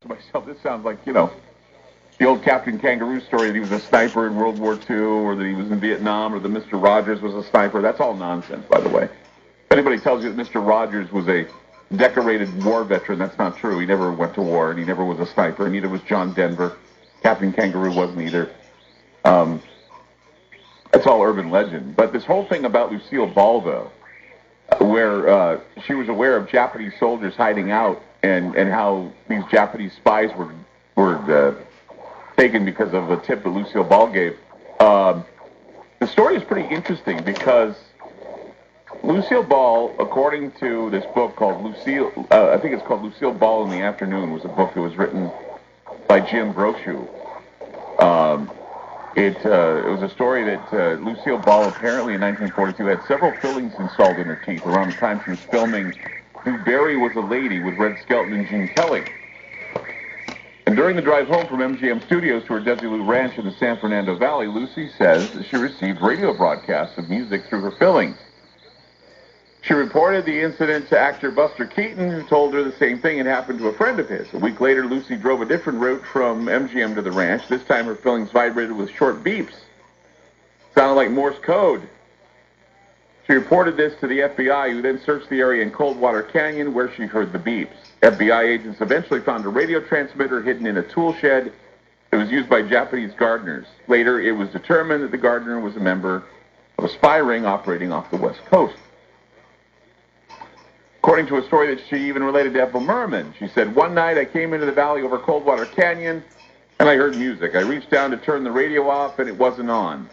to myself, this sounds like, the old Captain Kangaroo story that he was a sniper in World War II, or that he was in Vietnam, or that Mr. Rogers was a sniper. That's all nonsense, by the way. If anybody tells you that Mr. Rogers was a decorated war veteran, that's not true. He never went to war, and he never was a sniper, and neither was John Denver. Captain Kangaroo wasn't either. That's all urban legend. But this whole thing about Lucille Ball, though, where she was aware of Japanese soldiers hiding out, and how these Japanese spies were taken because of a tip that Lucille Ball gave. The story is pretty interesting because Lucille Ball, according to this book called I think it's called Lucille Ball in the Afternoon, was a book that was written by Jim Brochu. It was a story that Lucille Ball apparently in 1942 had several fillings installed in her teeth around the time she was filming Who Barry Was a Lady with Red Skelton and Gene Kelly. And during the drive home from MGM Studios to her Desilu Ranch in the San Fernando Valley, Lucy says that she received radio broadcasts of music through her fillings. She reported the incident to actor Buster Keaton, who told her the same thing had happened to a friend of his. A week later, Lucy drove a different route from MGM to the ranch. This time her fillings vibrated with short beeps. Sounded like Morse code. She reported this to the FBI, who then searched the area in Coldwater Canyon where she heard the beeps. FBI agents eventually found a radio transmitter hidden in a tool shed that was used by Japanese gardeners. Later, it was determined that the gardener was a member of a spy ring operating off the West Coast. According to a story that she even related to Ethel Merman, she said, "One night I came into the valley over Coldwater Canyon, and I heard music. I reached down to turn the radio off, and it wasn't on.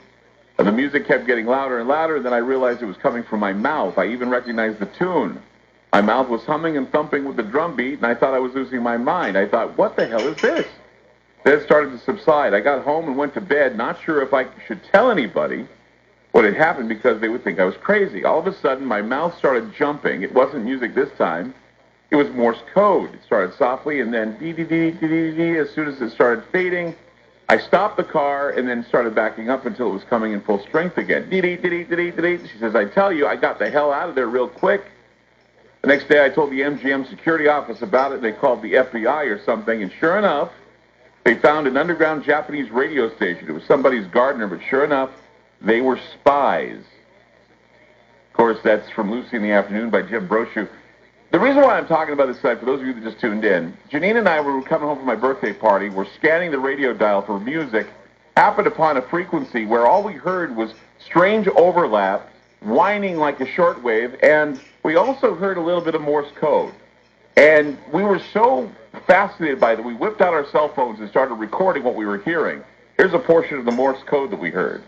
And the music kept getting louder and louder, and then I realized it was coming from my mouth. I even recognized the tune. My mouth was humming and thumping with the drum beat, and I thought I was losing my mind. I thought, what the hell is this? Then it started to subside. I got home and went to bed, not sure if I should tell anybody what had happened because they would think I was crazy. All of a sudden, my mouth started jumping. It wasn't music this time. It was Morse code. It started softly, and then dee-dee-dee-dee-dee-dee. As soon as it started fading, I stopped the car and then started backing up until it was coming in full strength again. Dee-dee-dee-dee-dee-dee. She says, I tell you, I got the hell out of there real quick. The next day, I told the MGM security office about it. They called the FBI or something, and sure enough, they found an underground Japanese radio station. It was somebody's gardener, but sure enough, they were spies. Of course, that's from Lucy in the Afternoon by Jim Brochu. The reason why I'm talking about this tonight, for those of you that just tuned in, Janine and I were coming home from my birthday party. We're scanning the radio dial for music, happened upon a frequency where all we heard was strange overlap, whining like a shortwave, and we also heard a little bit of Morse code. And we were so fascinated by that, we whipped out our cell phones and started recording what we were hearing. Here's a portion of the Morse code that we heard.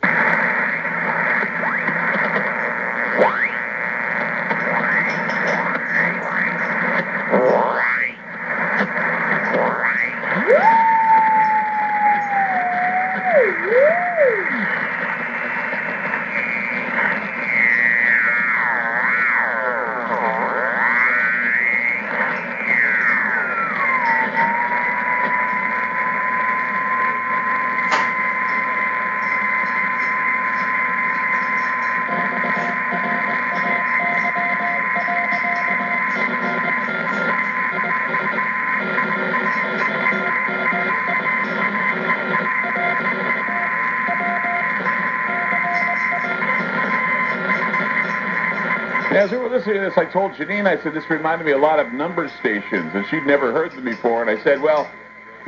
As we were listening to this, I told Janine, I said, this reminded me a lot of number stations, and she'd never heard them before, and I said, well,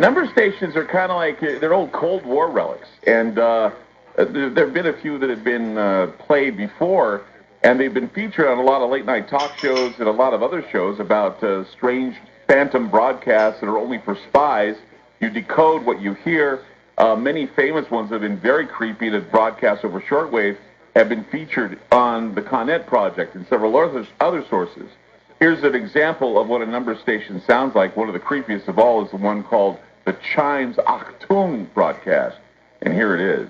number stations are kind of like, they're old Cold War relics, and there have been a few that have been played before, and they've been featured on a lot of late-night talk shows and a lot of other shows about strange phantom broadcasts that are only for spies. You decode what you hear. Many famous ones have been very creepy that broadcast over shortwave have been featured on the Connet Project and several other sources. Here's an example of what a number station sounds like. One of the creepiest of all is the one called the Chimes Achtung broadcast. And here it is.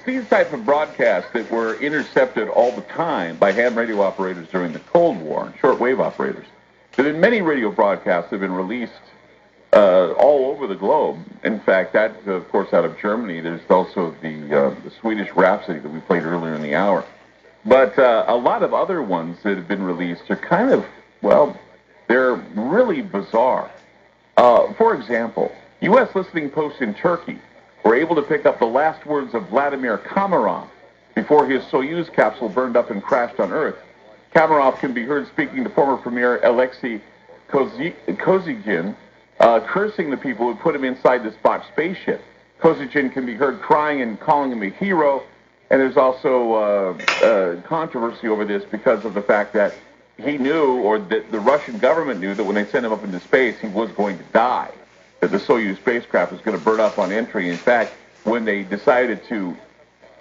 these type of broadcasts that were intercepted all the time by ham radio operators during the Cold War, shortwave operators. There have been many radio broadcasts that have been released all over the globe. In fact, that, of course, out of Germany. There's also the Swedish Rhapsody that we played earlier in the hour. But a lot of other ones that have been released are kind of, well, they're really bizarre. For example, U.S. listening posts in Turkey were able to pick up the last words of Vladimir Komarov before his Soyuz capsule burned up and crashed on Earth. Komarov can be heard speaking to former Premier Alexei Kosygin, cursing the people who put him inside this botched spaceship. Kosygin can be heard crying and calling him a hero, and there's also controversy over this because of the fact that he knew, or that the Russian government knew, that when they sent him up into space, he was going to die, that the Soyuz spacecraft was going to burn up on entry. In fact, when they decided to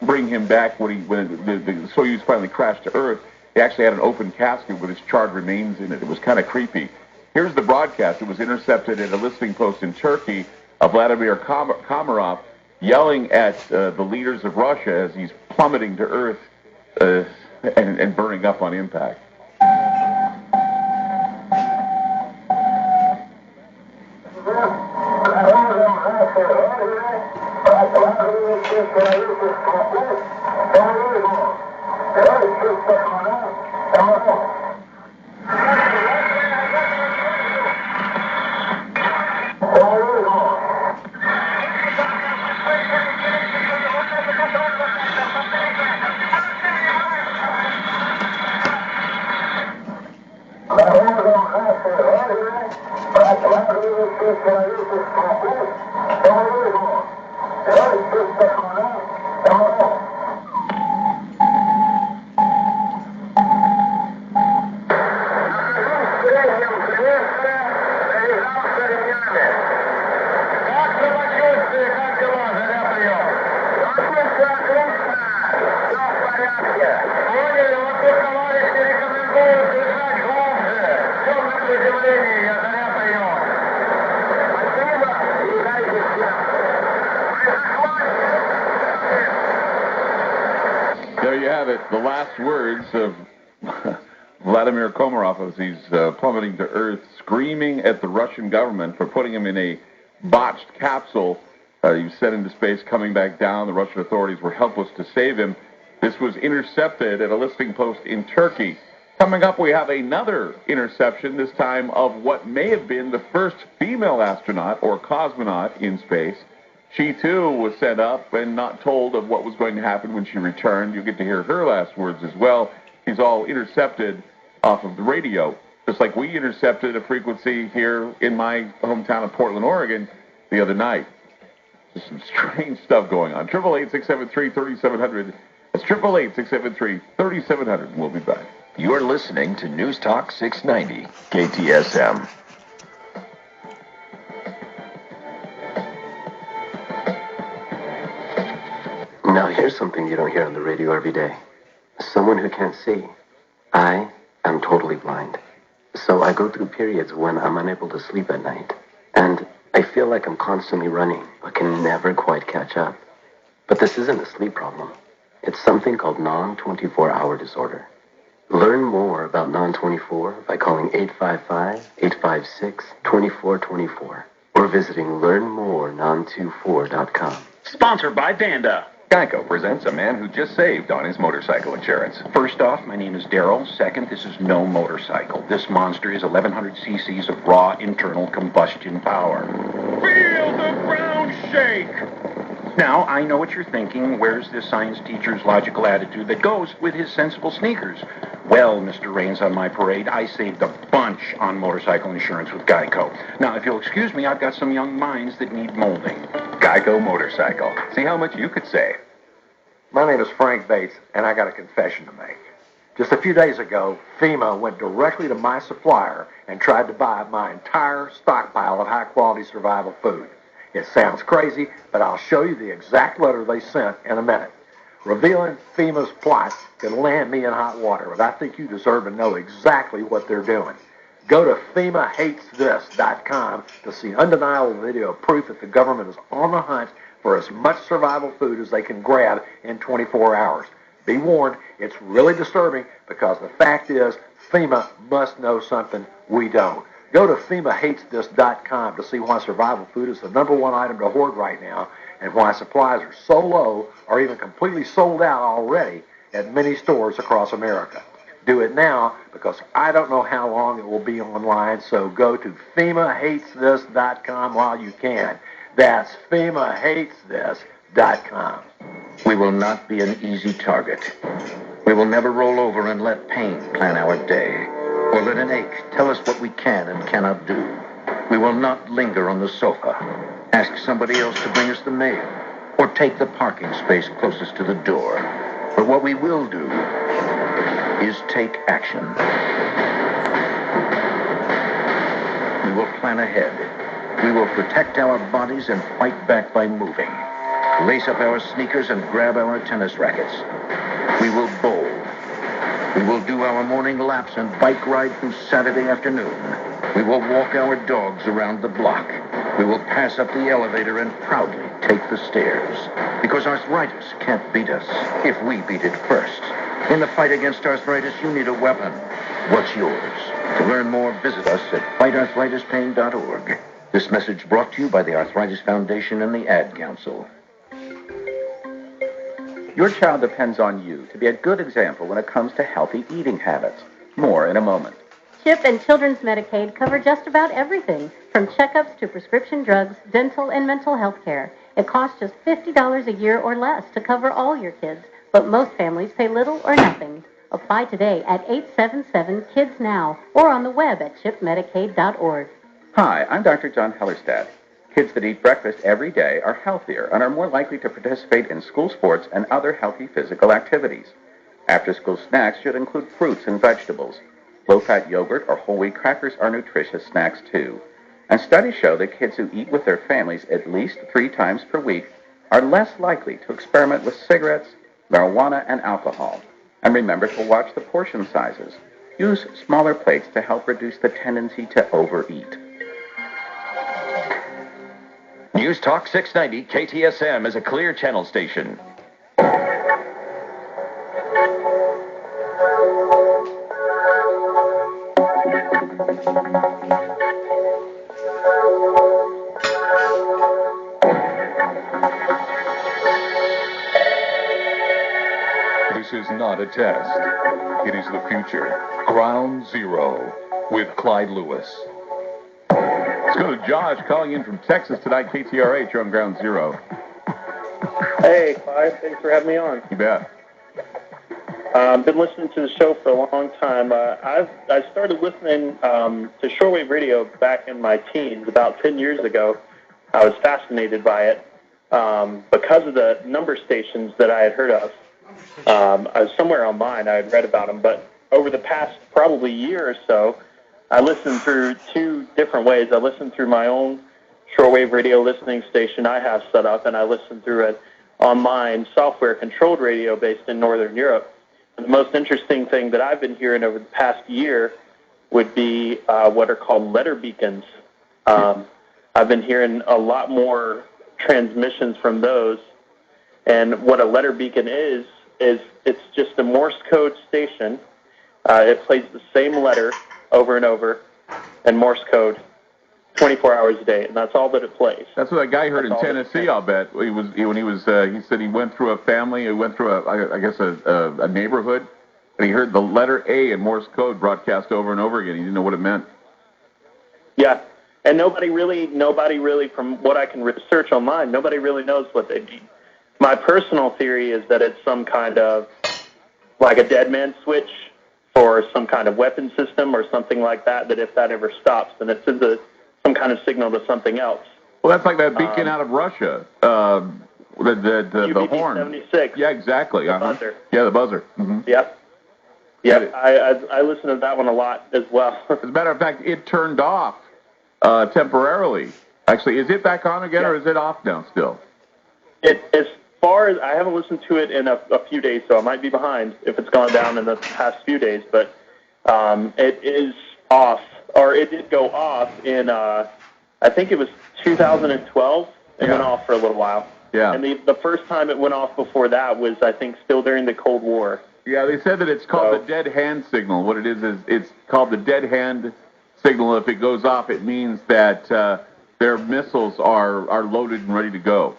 bring him back, when the Soyuz finally crashed to Earth, they actually had an open casket with his charred remains in it. It was kind of creepy. Here's the broadcast. It was intercepted at a listening post in Turkey of Vladimir Komarov yelling at the leaders of Russia as he's plummeting to Earth and burning up on impact. There you have it, the last words of Vladimir Komarov as he's plummeting to Earth, screaming at the Russian government for putting him in a botched capsule. He was sent into space, coming back down. The Russian authorities were helpless to save him. This was intercepted at a listening post in Turkey. Coming up, we have another interception, this time of what may have been the first female astronaut or cosmonaut in space. She, too, was sent up and not told of what was going to happen when she returned. You'll get to hear her last words as well. These all intercepted off of the radio, just like we intercepted a frequency here in my hometown of Portland, Oregon, the other night. There's some strange stuff going on. 888-673-3700. That's 888-673-3700. We'll be back. You're listening to News Talk 690, KTSM. Now, here's something you don't hear on the radio every day. Someone who can't see. I am totally blind. So I go through periods when I'm unable to sleep at night. And I feel like I'm constantly running, but can never quite catch up. But this isn't a sleep problem. It's something called non-24-hour disorder. Learn more about non-24 by calling 855-856-2424 or visiting learnmorenon24.com. Sponsored by Danda. Geico presents a man who just saved on his motorcycle insurance. First off, my name is Daryl. Second, this is no motorcycle. This monster is 1,100 cc's of raw internal combustion power. Feel the ground shake! Now, I know what you're thinking. Where's this science teacher's logical attitude that goes with his sensible sneakers? Well, Mr. Rains on my parade, I saved a bunch on motorcycle insurance with Geico. Now, if you'll excuse me, I've got some young minds that need molding. Geico Motorcycle. See how much you could save. My name is Frank Bates, and I got a confession to make. Just a few days ago, FEMA went directly to my supplier and tried to buy my entire stockpile of high-quality survival food. It sounds crazy, but I'll show you the exact letter they sent in a minute. Revealing FEMA's plot could land me in hot water, but I think you deserve to know exactly what they're doing. Go to FEMAHatesThis.com to see undeniable video proof that the government is on the hunt for as much survival food as they can grab in 24 hours. Be warned, it's really disturbing because the fact is FEMA must know something we don't. Go to FEMAHatesThis.com to see why survival food is the #1 item to hoard right now and why supplies are so low or even completely sold out already at many stores across America. Do it now because I don't know how long it will be online, so go to FEMAHatesThis.com while you can. That's FEMAHatesThis.com. We will not be an easy target. We will never roll over and let pain plan our day, or let an ache tell us what we can and cannot do. We will not linger on the sofa, ask somebody else to bring us the mail, or take the parking space closest to the door. But what we will do is take action. We will plan ahead. We will protect our bodies and fight back by moving. Lace up our sneakers and grab our tennis rackets. We will bowl. We will do our morning laps and bike ride through Saturday afternoon. We will walk our dogs around the block. We will pass up the elevator and proudly take the stairs. Because arthritis can't beat us if we beat it first. In the fight against arthritis, you need a weapon. What's yours? To learn more, visit us at fightarthritispain.org. This message brought to you by the Arthritis Foundation and the Ad Council. Your child depends on you to be a good example when it comes to healthy eating habits. More in a moment. CHIP and Children's Medicaid cover just about everything, from checkups to prescription drugs, dental, and mental health care. It costs just $50 a year or less to cover all your kids, but most families pay little or nothing. Apply today at 877-KIDS-NOW or on the web at chipmedicaid.org. Hi, I'm Dr. John Hellerstadt. Kids that eat breakfast every day are healthier and are more likely to participate in school sports and other healthy physical activities. After-school snacks should include fruits and vegetables. Low-fat yogurt or whole wheat crackers are nutritious snacks too. And studies show that kids who eat with their families at least 3 times per week are less likely to experiment with cigarettes, marijuana, and alcohol. And remember to watch the portion sizes. Use smaller plates to help reduce the tendency to overeat. News Talk 690 KTSM is a clear channel station. This is not a test. It is the future. Ground Zero with Clyde Lewis. Let's go to Josh calling in from Texas tonight. KTRH, you're on Ground Zero. Hey, Clyde. Thanks for having me on. You bet. I've been listening to the show for a long time. I started listening to shortwave radio back in my teens, about 10 years ago. I was fascinated by it because of the number stations that I had heard of. I was somewhere online. I had read about them, but over the past probably year or so, I listened through 2 different ways. I listened through my own shortwave radio listening station I have set up, and I listened through an online software-controlled radio based in Northern Europe. And the most interesting thing that I've been hearing over the past year would be what are called letter beacons. I've been hearing a lot more transmissions from those. And what a letter beacon is it's just a Morse code station. It plays the same letter over and over in Morse code 24 hours a day, and that's all that it plays. That's what that guy heard in Tennessee, I'll bet. He said he went through a family, he went through a neighborhood, and he heard the letter A in Morse code broadcast over and over again. He didn't know what it meant. Yeah, and nobody really, from what I can research online, nobody really knows what they mean. My personal theory is that it's some kind of, like a dead man switch for some kind of weapon system or something like that, that if that ever stops, then it sends some kind of signal to something else. Well, that's like that beacon out of Russia, the horn. UBD-76. Yeah, exactly. The buzzer. Yeah, the buzzer. Mm-hmm. Yep. Yep, I listen to that one a lot as well. As a matter of fact, it turned off temporarily. Actually, is it back on again, or is it off now still? As far as I haven't listened to it in a few days, so I might be behind if it's gone down in the past few days. But it is off, or it did go off in I think it was 2012. It went off for a little while. Yeah. And the first time it went off before that was, I think, still during the Cold War. Yeah, they said that it's called the dead hand signal. What it is it's called the dead hand signal. If it goes off, it means that their missiles are loaded and ready to go.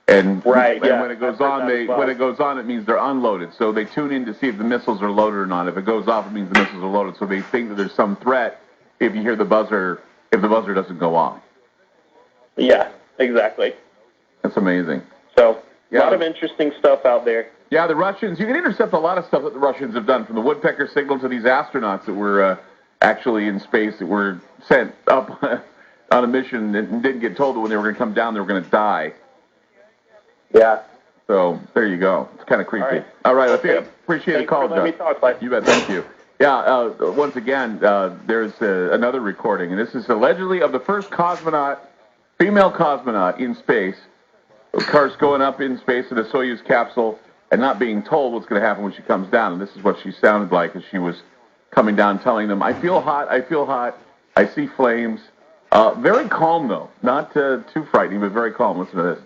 And when it goes on, it means they're unloaded. So they tune in to see if the missiles are loaded or not. If it goes off, it means the missiles are loaded. So they think that there's some threat if you hear the buzzer, if the buzzer doesn't go off. Yeah, exactly. That's amazing. So a lot of interesting stuff out there. Yeah, the Russians, you can intercept a lot of stuff that the Russians have done, from the woodpecker signal to these astronauts that were actually in space, that were sent up on a mission and didn't get told that when they were going to come down they were going to die. Yeah. So there you go. It's kind of creepy. All right. Okay. Appreciate the call, John. You bet. Thank you. Yeah. Once again, there's another recording, and this is allegedly of the first female cosmonaut in space. Of course, going up in space in a Soyuz capsule and not being told what's going to happen when she comes down. And this is what she sounded like as she was coming down, telling them, "I feel hot. I feel hot. I see flames." Very calm though, not too frightening, but very calm. Listen to this.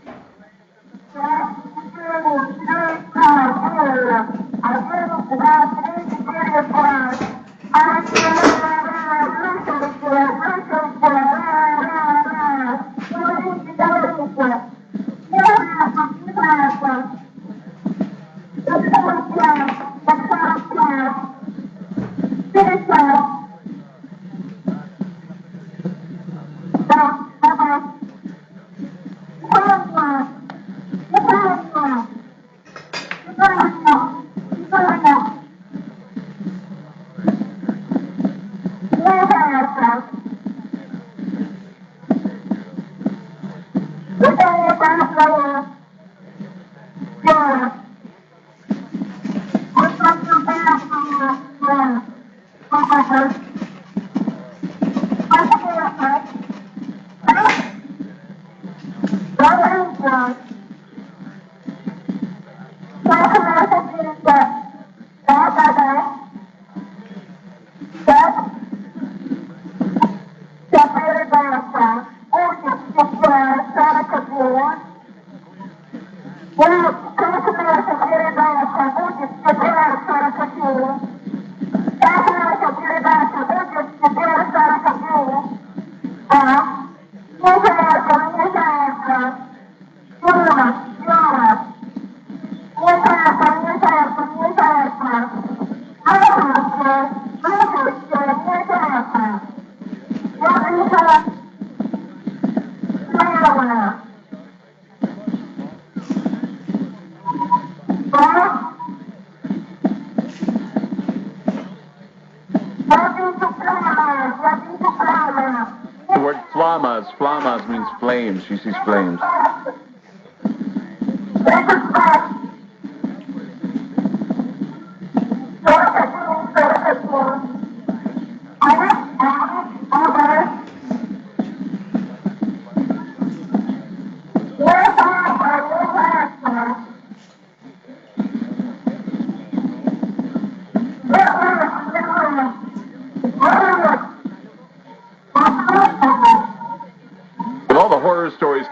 The word flamas means flames. She sees flames.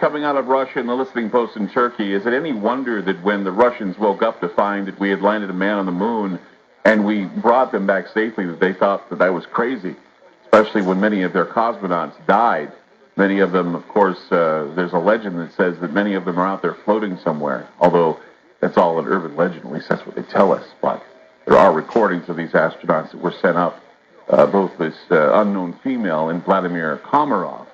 Coming out of Russia and the listening posts in Turkey, is it any wonder that when the Russians woke up to find that we had landed a man on the moon and we brought them back safely, that they thought that was crazy, especially when many of their cosmonauts died. Many of them, of course, there's a legend that says that many of them are out there floating somewhere, although that's all an urban legend, at least that's what they tell us. But there are recordings of these astronauts that were sent up, both this unknown female and Vladimir Komarov,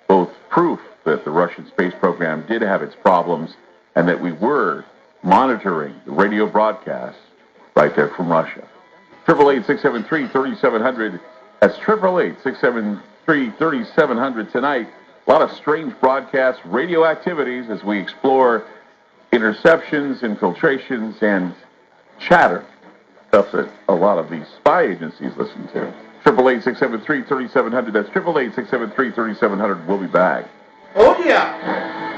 both proof that the Russian space program did have its problems and that we were monitoring the radio broadcasts right there from Russia. 888-673-3700. That's 888-673-3700 tonight. A lot of strange broadcasts, radio activities as we explore interceptions, infiltrations, and chatter. Stuff that a lot of these spy agencies listen to. 888-673-3700. That's 888-673-3700. We'll be back. Oh, yeah.